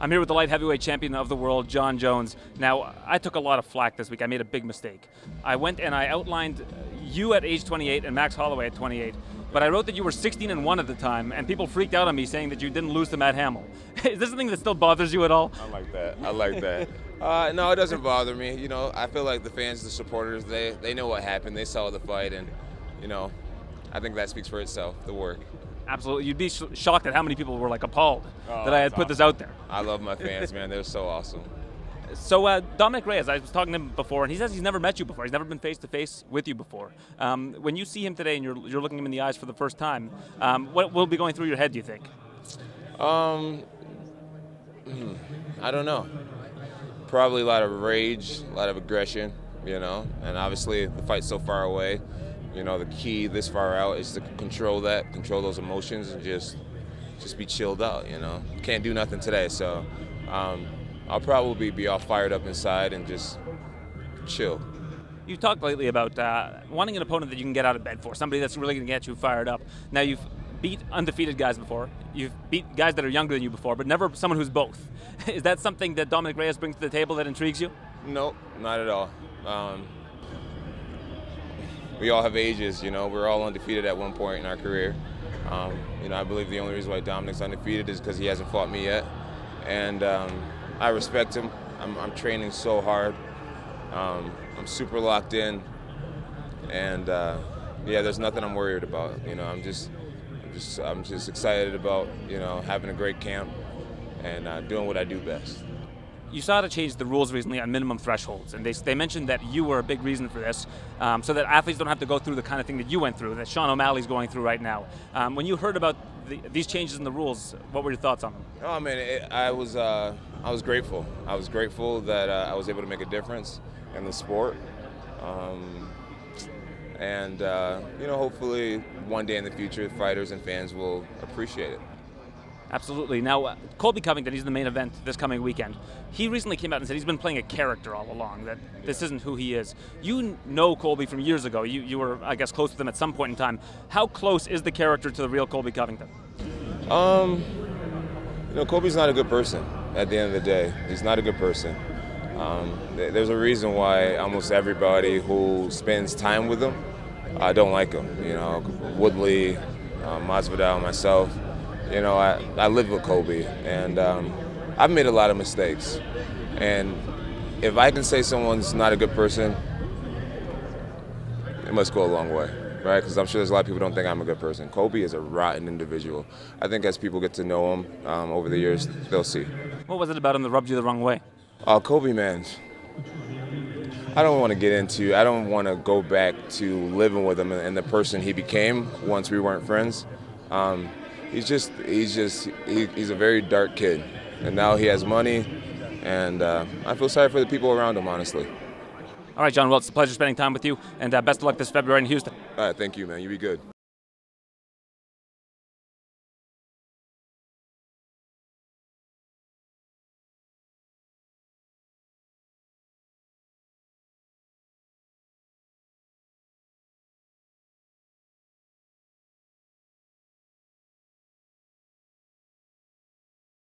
I'm here with the light heavyweight champion of the world, Jon Jones. Now, I took a lot of flack this week. I made a big mistake. I went and I outlined you at age 28 and Max Holloway at 28, but I wrote that you were 16-1 at the time, and people freaked out on me saying that you didn't lose to Matt Hamill. Is this something that still bothers you at all? I like that. I like that. No, it doesn't bother me. You know, I feel like the fans, the supporters, they know what happened. They saw the fight, and, you know, I think that speaks for itself, the work. Absolutely. You'd be shocked at how many people were like appalled that I had put awesome. this out there. I love my fans, man. They're so awesome. So Dominic Reyes, I was talking to him before, and he says he's never met you before. He's never been face-to-face with you before. When you see him today and you're looking him in the eyes for the first time, what will be going through your head, do you think? I don't know. Probably a lot of rage, a lot of aggression, you know, and obviously the fight's so far away. You know, the key this far out is to control those emotions, and just be chilled out, you know. Can't do nothing today, so I'll probably be all fired up inside and just chill. You talked lately about wanting an opponent that you can get out of bed for, somebody that's really going to get you fired up. Now, you've beat undefeated guys before. You've beat guys that are younger than you before, but never someone who's both. Is that something that Dominic Reyes brings to the table that intrigues you? Nope, not at all. We all have ages, you know. We're all undefeated at one point in our career. You know, I believe the only reason why Dominic's undefeated is because he hasn't fought me yet. And I respect him. I'm training so hard. I'm super locked in. And yeah, there's nothing I'm worried about. You know, I'm just excited about, you know, having a great camp and doing what I do best. You saw to change the rules recently on minimum thresholds, and they mentioned that you were a big reason for this, so that athletes don't have to go through the kind of thing that you went through, that Sean O'Malley's going through right now. When you heard about these changes in the rules, what were your thoughts on them? Oh man, I was grateful. I was grateful that I was able to make a difference in the sport, and you know, hopefully one day in the future, fighters and fans will appreciate it. Absolutely. Now, Colby Covington, he's the main event this coming weekend. He recently came out and said he's been playing a character all along, that this isn't who he is. You know Colby from years ago. You were, I guess, close with him at some point in time. How close is the character to the real Colby Covington? You know, Colby's not a good person at the end of the day. He's not a good person. There's a reason why almost everybody who spends time with him don't like him. You know, Woodley, Masvidal, myself. You know, I live with Colby, and I've made a lot of mistakes. And if I can say someone's not a good person, it must go a long way, right? Because I'm sure there's a lot of people who don't think I'm a good person. Colby is a rotten individual. I think as people get to know him over the years, they'll see. What was it about him that rubbed you the wrong way? Colby, man, I don't want to go back to living with him and the person he became once we weren't friends. He's a very dark kid, and now he has money, and I feel sorry for the people around him, honestly. All right, Jon, well, it's a pleasure spending time with you, and best of luck this February in Houston. All right, thank you, man. You be good.